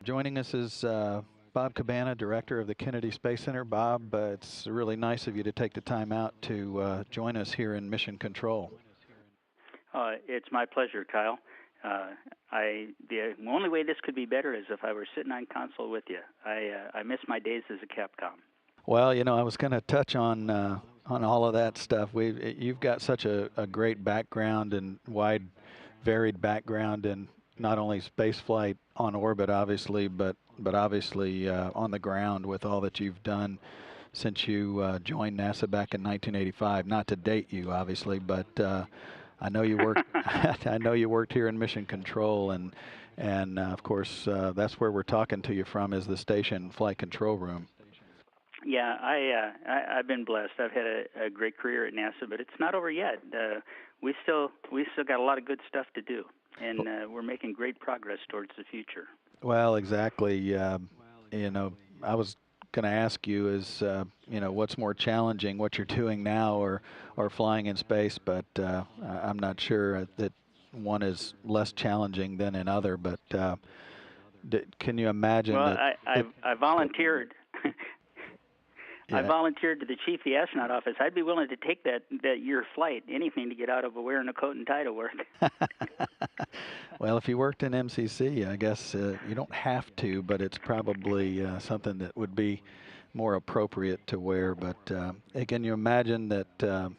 Joining us is Bob Cabana, Director of the Kennedy Space Center. Bob, it's really nice of you to take the time out to join us here in Mission Control. It's my pleasure, Kyle. The only way this could be better is if I were sitting on console with you. I miss my days as a Capcom. Well, I was going to touch on all of that stuff. You've got such a great background and wide, varied background in not only space flight on orbit, obviously, but obviously on the ground with all that you've done since you joined NASA back in 1985. Not to date you, obviously, but I know you worked. I know you worked here in Mission Control, and of course that's where we're talking to you from, is the station flight control room. Yeah, I've been blessed. I've had a great career at NASA, but it's not over yet. We still got a lot of good stuff to do, and we're making great progress towards the future. Well, exactly. I was going to ask you is what's more challenging, what you're doing now or flying in space, but I'm not sure that one is less challenging than another. But can you imagine? Well, I volunteered. Yeah. I volunteered to the chief of the astronaut office. I'd be willing to take that year flight, anything to get out of wearing a coat and tie to work. Well, if you worked in MCC, I guess you don't have to, but it's probably something that would be more appropriate to wear. But can you imagine that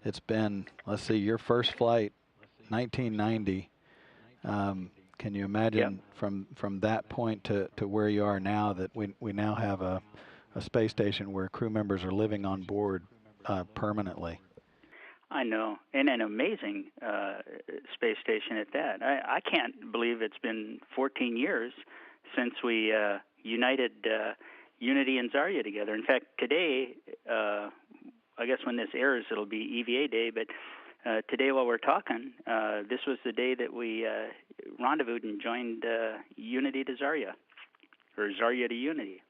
it's been, let's see, your first flight, 1990. Can you imagine from that point to where you are now, that we now have a space station where crew members are living on board permanently? I know, and an amazing space station at that. I can't believe it's been 14 years since we united Unity and Zarya together. In fact, today, I guess when this airs, it'll be EVA Day, but today while we're talking, this was the day that we rendezvoused and joined Unity to Zarya, or Zarya to Unity.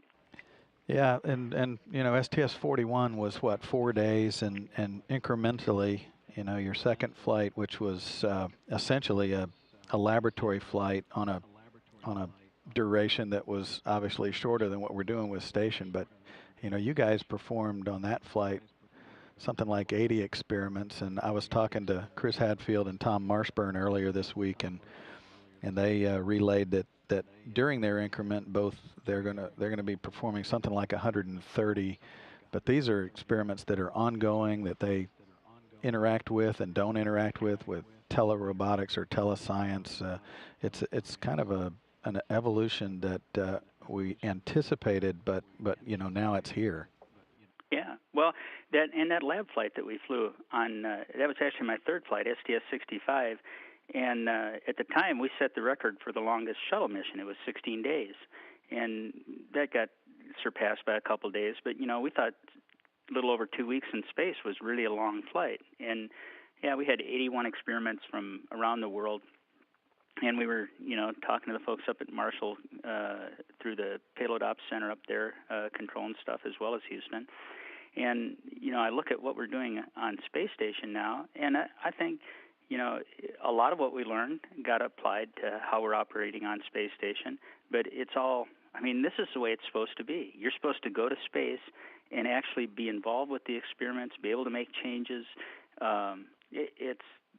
Yeah, and STS-41 was what, 4 days, and incrementally, your second flight, which was essentially a laboratory flight on a duration that was obviously shorter than what we're doing with station, but you guys performed on that flight something like 80 experiments, and I was talking to Chris Hadfield and Tom Marshburn earlier this week, and they relayed that during their increment, both they're gonna be performing something like 130, but these are experiments that are ongoing, that they interact with and don't interact with telerobotics or telescience. It's kind of an evolution that we anticipated, but now it's here. Yeah, well, that lab flight that we flew on, that was actually my third flight, STS-65. And at the time, we set the record for the longest shuttle mission. It was 16 days. And that got surpassed by a couple of days. But, we thought a little over 2 weeks in space was really a long flight. And, yeah, we had 81 experiments from around the world. And we were, talking to the folks up at Marshall through the Payload Ops Center up there, controlling stuff, as well as Houston. And, I look at what we're doing on Space Station now, and I think a lot of what we learned got applied to how we're operating on Space Station, but it's all, this is the way it's supposed to be. You're supposed to go to space and actually be involved with the experiments, be able to make changes.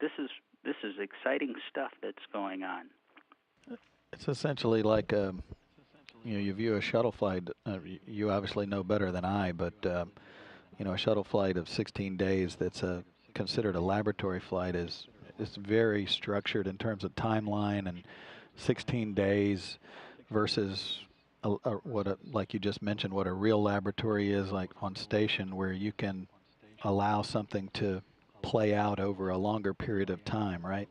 This is exciting stuff that's going on. It's essentially like, you view a shuttle flight, you obviously know better than I, but, a shuttle flight of 16 days that's considered a laboratory flight is very structured in terms of timeline, and 16 days versus like you just mentioned, what a real laboratory is like on station, where you can allow something to play out over a longer period of time, right?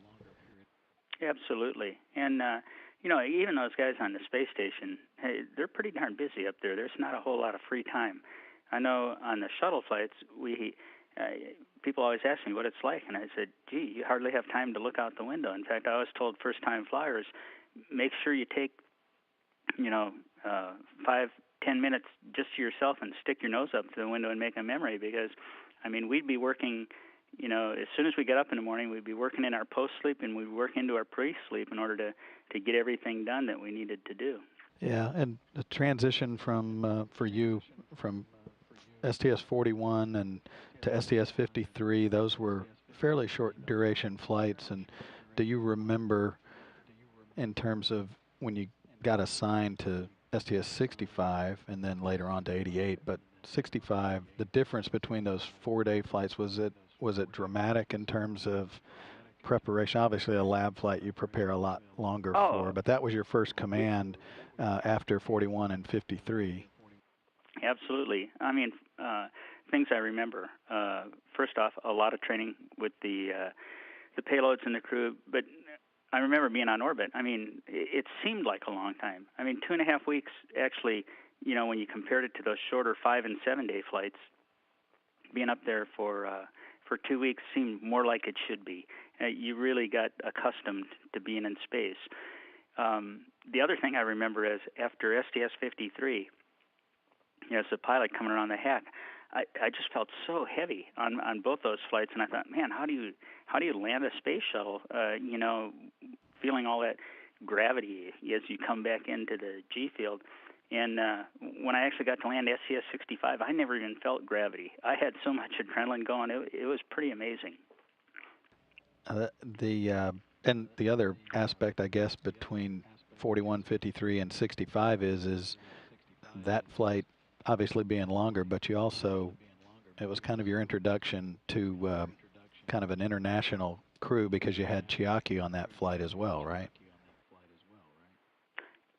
Absolutely. And, even those guys on the space station, hey, they're pretty darn busy up there. There's not a whole lot of free time. I know on the shuttle flights, people always ask me what it's like, and I said, gee, you hardly have time to look out the window. In fact, I always told first-time flyers, make sure you take, 5-10 minutes just to yourself and stick your nose up to the window and make a memory, because, we'd be working, as soon as we get up in the morning, we'd be working in our post-sleep, and we'd work into our pre-sleep in order to get everything done that we needed to do. Yeah, and the transition from for you from STS 41 and to STS 53, those were fairly short duration flights. And do you remember, in terms of when you got assigned to STS 65 and then later on to 88, but 65, the difference between those 4-day flights, was it dramatic in terms of preparation? Obviously, a lab flight you prepare a lot longer for, Oh, but that was your first command after 41 and 53. absolutely. I mean, things I remember. First off, a lot of training with the payloads and the crew, but I remember being on orbit. I mean, it seemed like a long time. I mean, 2.5 weeks actually. When you compared it to those shorter 5 and 7 day flights, being up there for 2 weeks seemed more like it should be. You really got accustomed to being in space. The other thing I remember is after STS 53, as a pilot coming around the hack, I just felt so heavy on both those flights, and I thought, man, how do you land a space shuttle? Feeling all that gravity as you come back into the G field. And when I actually got to land STS 65, I never even felt gravity. I had so much adrenaline going; it was pretty amazing. And the other aspect, I guess, between 41, 53, and 65 is that flight obviously being longer, but you also, it was kind of your introduction to kind of an international crew because you had Chiaki on that flight as well, right?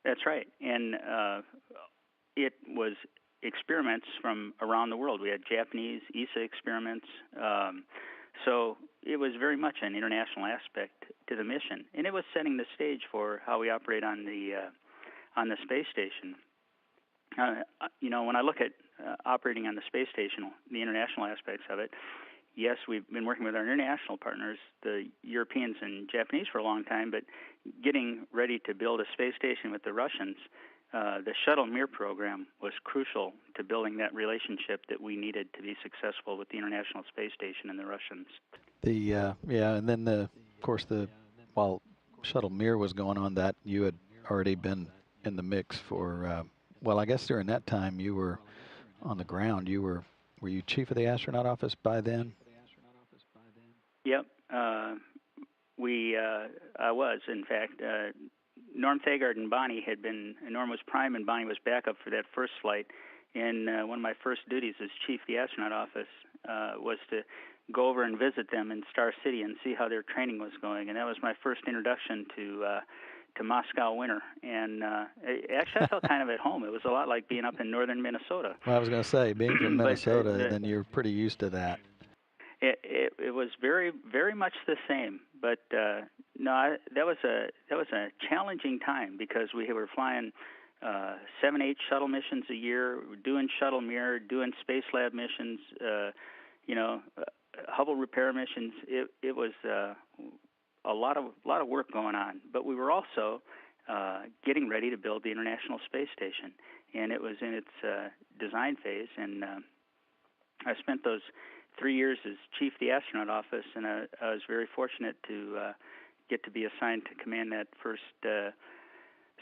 That's right, and it was experiments from around the world. We had Japanese ESA experiments, so it was very much an international aspect to the mission, and it was setting the stage for how we operate on the space station. When I look at operating on the space station, the international aspects of it, yes, we've been working with our international partners, the Europeans and Japanese, for a long time, but getting ready to build a space station with the Russians, the Shuttle Mir program was crucial to building that relationship that we needed to be successful with the International Space Station and the Russians. And then of course, while Shuttle Mir was going on, that you had already been in the mix for. Well, I guess during that time you were on the ground. Were you chief of the astronaut office by then? Yep, I was, in fact. Norm Thagard and Bonnie Norm was prime and Bonnie was backup for that first flight. And one of my first duties as chief of the astronaut office was to go over and visit them in Star City and see how their training was going. And that was my first introduction to Moscow winter. And actually, I felt kind of at home. It was a lot like being up in northern Minnesota. Well, I was going to say, being from Minnesota, but, then you're pretty used to that. It was very, very much the same, but no, that was a challenging time because we were flying 7-8 shuttle missions a year, doing Shuttle Mir, doing Space Lab missions, Hubble repair missions. It was a lot of work going on, but we were also getting ready to build the International Space Station, and it was in its design phase, and I spent those 3 years as chief of the astronaut office, and I was very fortunate to get to be assigned to command that first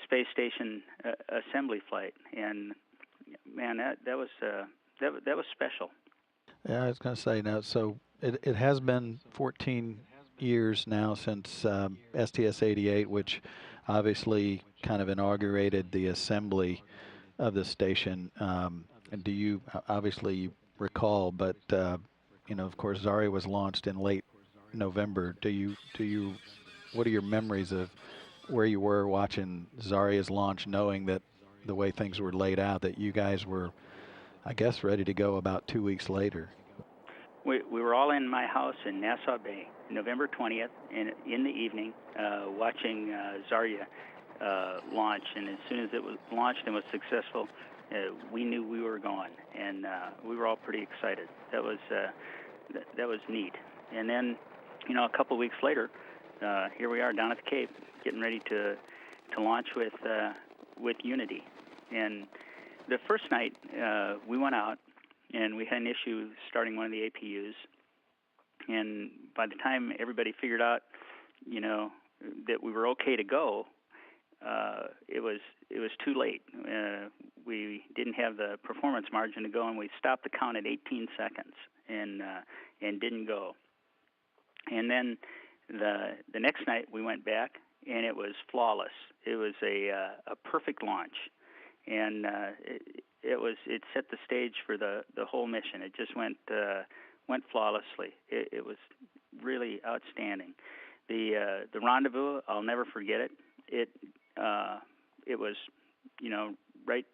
space station assembly flight. And man, that was special. Yeah, I was going to say now. So it has been 14 years now since STS 88, which obviously kind of inaugurated the assembly of the station. And do you obviously recall? But of course, Zarya was launched in late November. What are your memories of where you were watching Zarya's launch, knowing that the way things were laid out, that you guys were, I guess, ready to go about 2 weeks later? We were all in my house in Nassau Bay, November 20th, in the evening, watching Zarya launch. And as soon as it was launched and was successful, we knew we were going, and we were all pretty excited. That was neat. And then, a couple of weeks later, here we are down at the Cape, getting ready to launch with Unity. And the first night, we went out, and we had an issue starting one of the APUs. And by the time everybody figured out, that we were okay to go, it was too late. We didn't have the performance margin to go, and we stopped the count at 18 seconds and didn't go. And then the next night we went back, and it was flawless. It was a perfect launch, and it set the stage for the whole mission. It just went flawlessly. It was really outstanding. The rendezvous, I'll never forget it. It was, right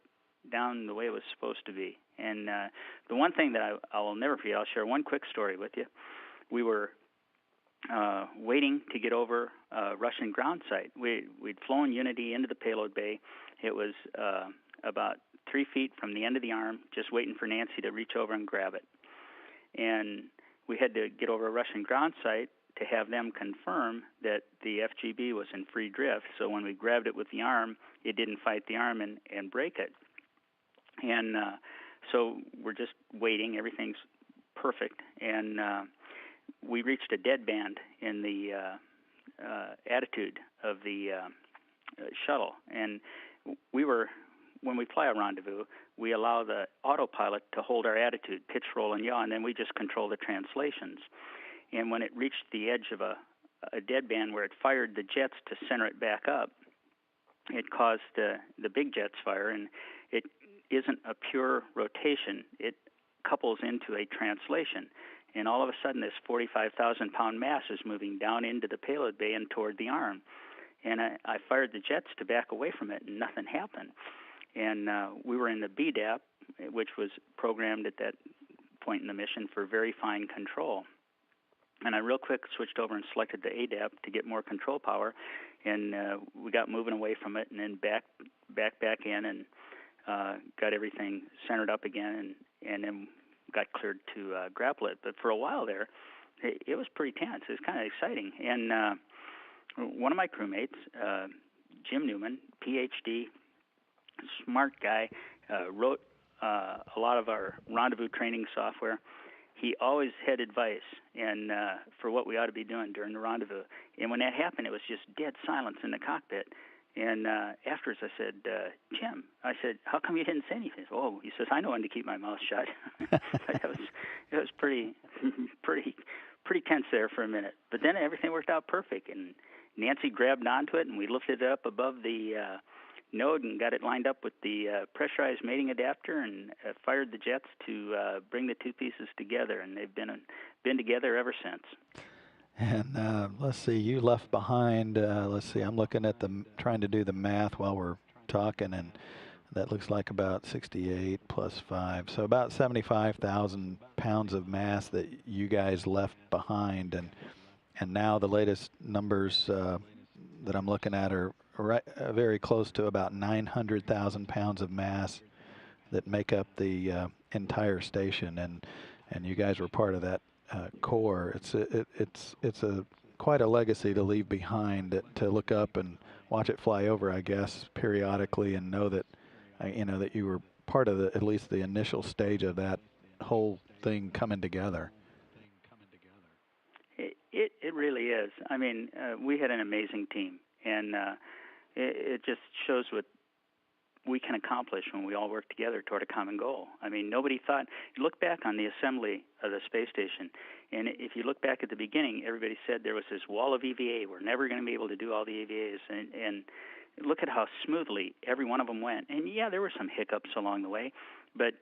down the way it was supposed to be. And the one thing that I will never forget, I'll share one quick story with you. We were waiting to get over a Russian ground site. We'd flown Unity into the payload bay. It was about 3 feet from the end of the arm, just waiting for Nancy to reach over and grab it. And we had to get over a Russian ground site to have them confirm that the FGB was in free drift. So when we grabbed it with the arm, it didn't fight the arm and break it. And so we're just waiting. Everything's perfect. And we reached a dead band in the attitude of the shuttle. And when we fly a rendezvous, we allow the autopilot to hold our attitude, pitch, roll, and yaw, and then we just control the translations. And when it reached the edge of a dead band where it fired the jets to center it back up, it caused the big jets fire, and it isn't a pure rotation. It couples into a translation. And all of a sudden, this 45,000-pound mass is moving down into the payload bay and toward the arm. And I fired the jets to back away from it, and nothing happened. And we were in the BDAP, which was programmed at that point in the mission for very fine control. And I real quick switched over and selected the ADAP to get more control power, and we got moving away from it, and then back in, and got everything centered up again, and then got cleared to grapple it. But for a while there, it was pretty tense. It was kind of exciting. And one of my crewmates, Jim Newman, PhD, smart guy, wrote a lot of our rendezvous training software. He always had advice and for what we ought to be doing during the rendezvous. And when that happened, it was just dead silence in the cockpit. And afterwards, I said, Jim, I said, how come you didn't say anything? Oh, he says, I know when to keep my mouth shut. It was pretty tense there for a minute. But then everything worked out perfect. And Nancy grabbed onto it, and we lifted it up above the node and got it lined up with the pressurized mating adapter and fired the jets to bring the two pieces together. And they've been together ever since. And let's see, you left behind, let's see, I'm looking at trying to do the math while we're talking, and that looks like about 68 plus 5. So about 75,000 pounds of mass that you guys left behind. And now the latest numbers that I'm looking at are very close to about 900,000 pounds of mass that make up the entire station. And you guys were part of that core. It's quite a legacy to leave behind, to look up and watch it fly over, I guess, periodically, and know that that you were part of at least the initial stage of that whole thing coming together. It really is. I mean, we had an amazing team, and it just shows what we can accomplish when we all work together toward a common goal. I mean, nobody thought. You look back on the assembly of the space station, and if you look back at the beginning, everybody said there was this wall of EVA. We're never going to be able to do all the EVAs, and look at how smoothly every one of them went. And yeah, there were some hiccups along the way, but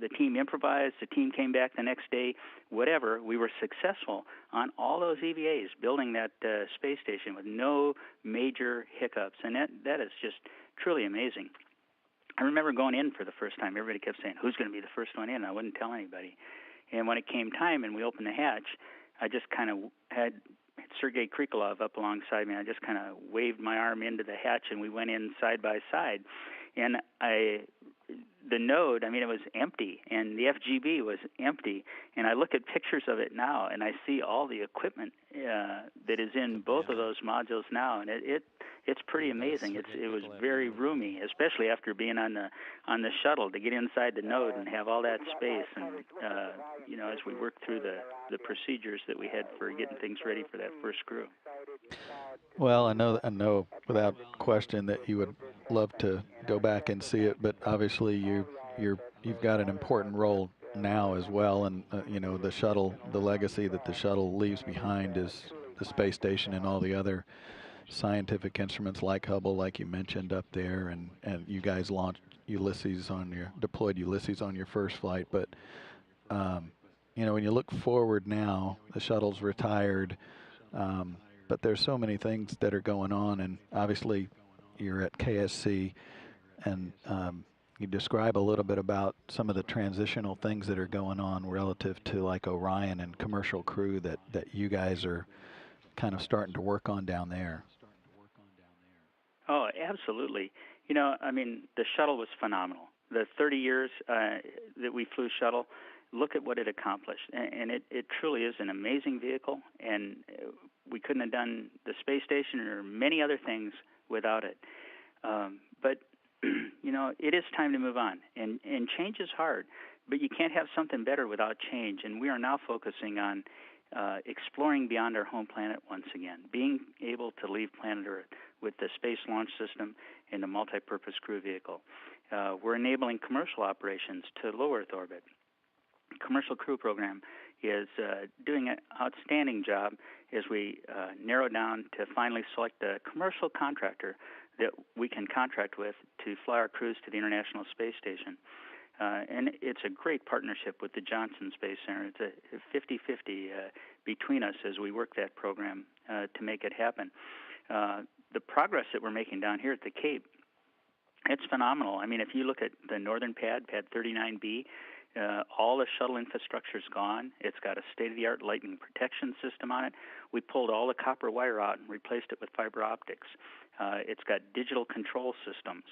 the team improvised, the team came back the next day, whatever. We were successful on all those EVAs, building that space station with no major hiccups, and that is just truly amazing. I remember going in for the first time. Everybody kept saying, who's going to be the first one in? I wouldn't tell anybody. And when it came time and we opened the hatch, I just kind of had Sergei Krikalev up alongside me. I just kind of waved my arm into the hatch, and we went in side by side. And the node, it was empty, and the FGB was empty. And I look at pictures of it now, and I see all the equipment that is in both of those modules now, and it's pretty amazing. It was very roomy, especially after being on the shuttle, to get inside the node and have all that space. And as we worked through the procedures that we had for getting things ready for that first crew. Well, I know without question that you would love to go back and see it, but obviously you've got an important role now as well, and the shuttle, the legacy that the shuttle leaves behind is the space station and all the other scientific instruments like Hubble, like you mentioned up there, and you guys launched deployed Ulysses on your first flight, but um, when you look forward now, the shuttle's retired. Um, but there's so many things that are going on, and obviously you're at KSC, and you describe a little bit about some of the transitional things that are going on relative to like Orion and Commercial Crew that you guys are kind of starting to work on down there. Oh, absolutely. I mean, the shuttle was phenomenal. The 30 years that we flew shuttle, look at what it accomplished. And it truly is an amazing vehicle, and we couldn't have done the space station or many other things without it. But, it is time to move on, and change is hard. But you can't have something better without change, and we are now focusing on exploring beyond our home planet once again, being able to leave planet Earth with the Space Launch System and the multi-purpose crew vehicle. We're enabling commercial operations to low Earth orbit. Commercial crew program is doing an outstanding job as we narrow down to finally select a commercial contractor that we can contract with to fly our crews to the International Space Station. And it's a great partnership with the Johnson Space Center. It's a 50-50 between us as we work that program to make it happen. The progress that we're making down here at the Cape, it's phenomenal. I mean, if you look at the northern pad, pad 39B, all the shuttle infrastructure is gone. It's got a state-of-the-art lightning protection system on it. We pulled all the copper wire out and replaced it with fiber optics. It's got digital control systems.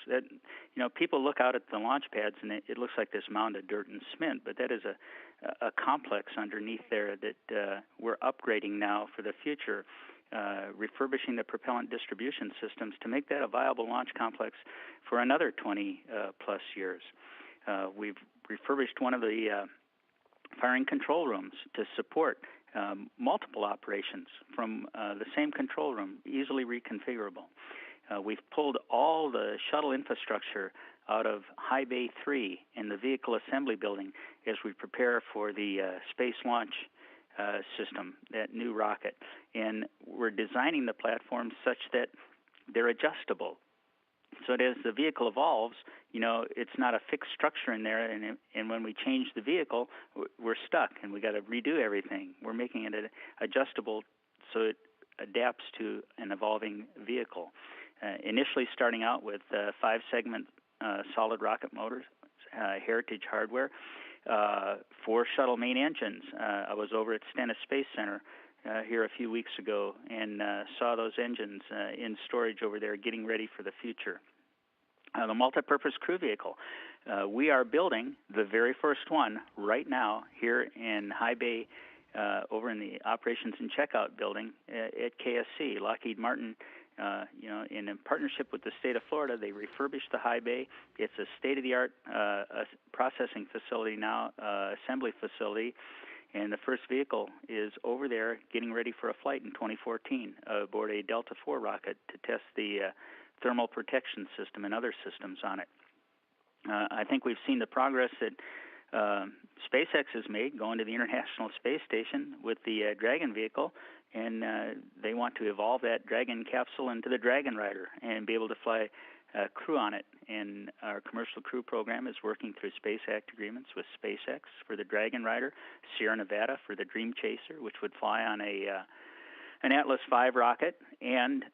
People look out at the launch pads and it looks like this mound of dirt and cement, but that is a complex underneath there that we're upgrading now for the future, refurbishing the propellant distribution systems to make that a viable launch complex for another 20 plus years. We've refurbished one of the firing control rooms to support multiple operations from the same control room, easily reconfigurable. We've pulled all the shuttle infrastructure out of High Bay 3 in the vehicle assembly building as we prepare for the Space Launch System, that new rocket. And we're designing the platforms such that they're adjustable. So that as the vehicle evolves, it's not a fixed structure in there, and when we change the vehicle, we're stuck, and we got to redo everything. We're making it adjustable so it adapts to an evolving vehicle. Initially starting out with 5-segment solid rocket motors, heritage hardware, 4 shuttle main engines. I was over at Stennis Space Center here a few weeks ago and saw those engines in storage over there getting ready for the future. The multi-purpose crew vehicle. We are building the very first one right now here in High Bay over in the Operations and Checkout building at KSC. Lockheed Martin, in partnership with the state of Florida, they refurbished the High Bay. It's a state-of-the-art processing facility now, assembly facility. And the first vehicle is over there getting ready for a flight in 2014 aboard a Delta IV rocket to test the thermal protection system and other systems on it. I think we've seen the progress that SpaceX has made going to the International Space Station with the Dragon vehicle, and they want to evolve that Dragon capsule into the Dragon Rider and be able to fly crew on it. And our commercial crew program is working through Space Act agreements with SpaceX for the Dragon Rider, Sierra Nevada for the Dream Chaser, which would fly on an Atlas V rocket, and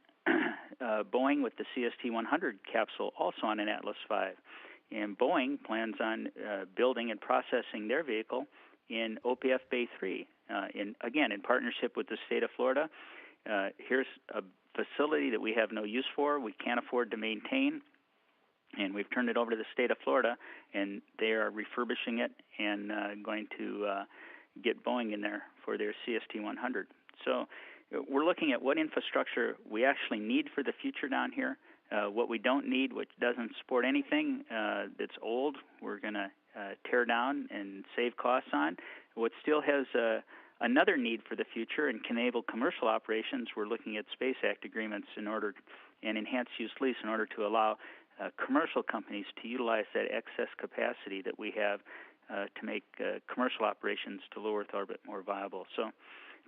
Boeing with the CST-100 capsule also on an Atlas V. And Boeing plans on building and processing their vehicle in OPF Bay 3, in partnership with the state of Florida. Here's a facility that we have no use for, we can't afford to maintain, and we've turned it over to the state of Florida, and they are refurbishing it and going to get Boeing in there for their CST-100. So we're looking at what infrastructure we actually need for the future down here, what we don't need, which doesn't support anything that's old, we're going to tear down and save costs on. What still has another need for the future and can enable commercial operations. We're looking at Space Act agreements and enhanced use lease in order to allow commercial companies to utilize that excess capacity that we have to make commercial operations to low Earth orbit more viable. So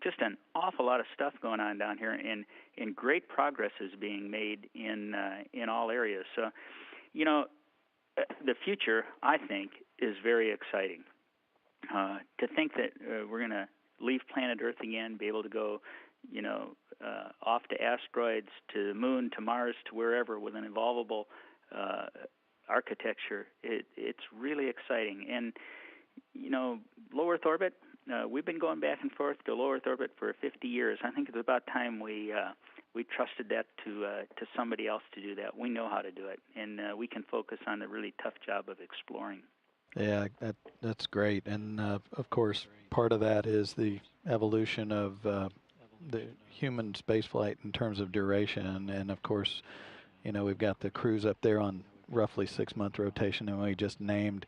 just an awful lot of stuff going on down here, and great progress is being made in all areas. So, the future, I think, is very exciting. To think that we're going to leave planet Earth again, be able to go, off to asteroids, to the moon, to Mars, to wherever with an evolvable architecture, it's really exciting. And, low Earth orbit, we've been going back and forth to low Earth orbit for 50 years. I think it's about time we trusted that to somebody else to do that. We know how to do it, and we can focus on the really tough job of exploring. Yeah, that's great. And of course, part of that is the evolution of the human spaceflight in terms of duration. And of course, we've got the crews up there on roughly 6-month rotation, and we just named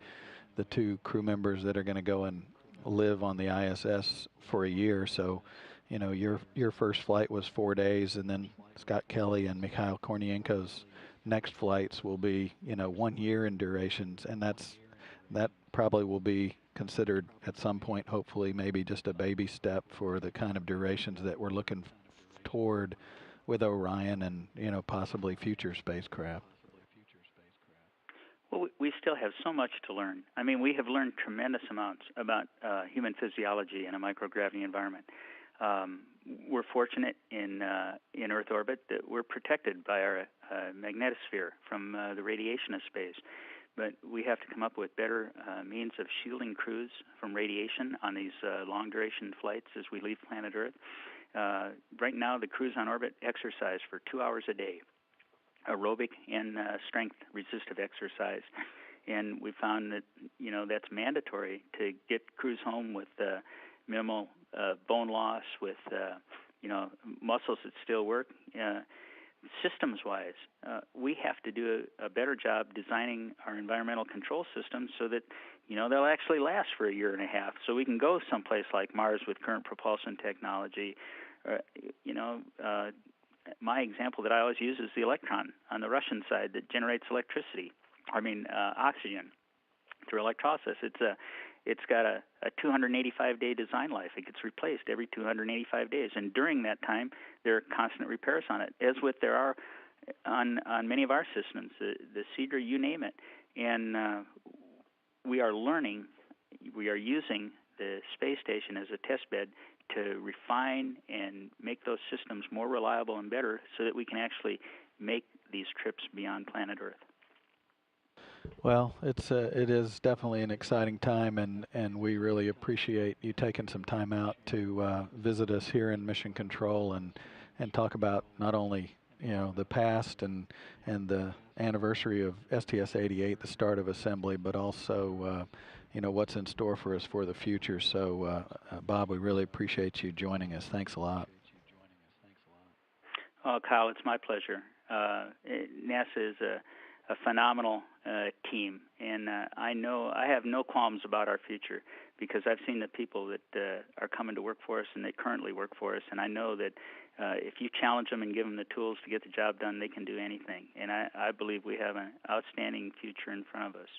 the 2 crew members that are going to go and live on the ISS for a year. So, your first flight was 4 days, and then Scott Kelly and Mikhail Kornienko's next flights will be, 1 year in durations, and that probably will be considered at some point, hopefully, maybe just a baby step for the kind of durations that we're looking toward with Orion and, possibly future spacecraft. Well, we still have so much to learn. I mean, we have learned tremendous amounts about human physiology in a microgravity environment. We're fortunate in Earth orbit that we're protected by our magnetosphere from the radiation of space. But we have to come up with better means of shielding crews from radiation on these long-duration flights as we leave planet Earth. Right now, the crews on orbit exercise for 2 hours a day, aerobic and strength resistive exercise. And we found that, that's mandatory to get crews home with minimal bone loss, with, muscles that still work. Systems-wise, we have to do a better job designing our environmental control systems so that, they'll actually last for a year and a half. So we can go someplace like Mars with current propulsion technology. My example that I always use is the Electron on the Russian side that generates oxygen through electrolysis. It's got a 285-day design life. It gets replaced every 285 days, and during that time, there are constant repairs on it, as there are on many of our systems, the Cedar, you name it. And we are learning. We are using the space station as a test bed to refine and make those systems more reliable and better, so that we can actually make these trips beyond planet Earth. Well, it is definitely an exciting time, and we really appreciate you taking some time out to visit us here in Mission Control and talk about not only the past and the anniversary of STS-88, the start of assembly, but also what's in store for us for the future. So, Bob, we really appreciate you joining us. Thanks a lot. Oh, Kyle, it's my pleasure. NASA is a phenomenal team, and I have no qualms about our future, because I've seen the people that are coming to work for us and they currently work for us, and I know that if you challenge them and give them the tools to get the job done, they can do anything. And I believe we have an outstanding future in front of us.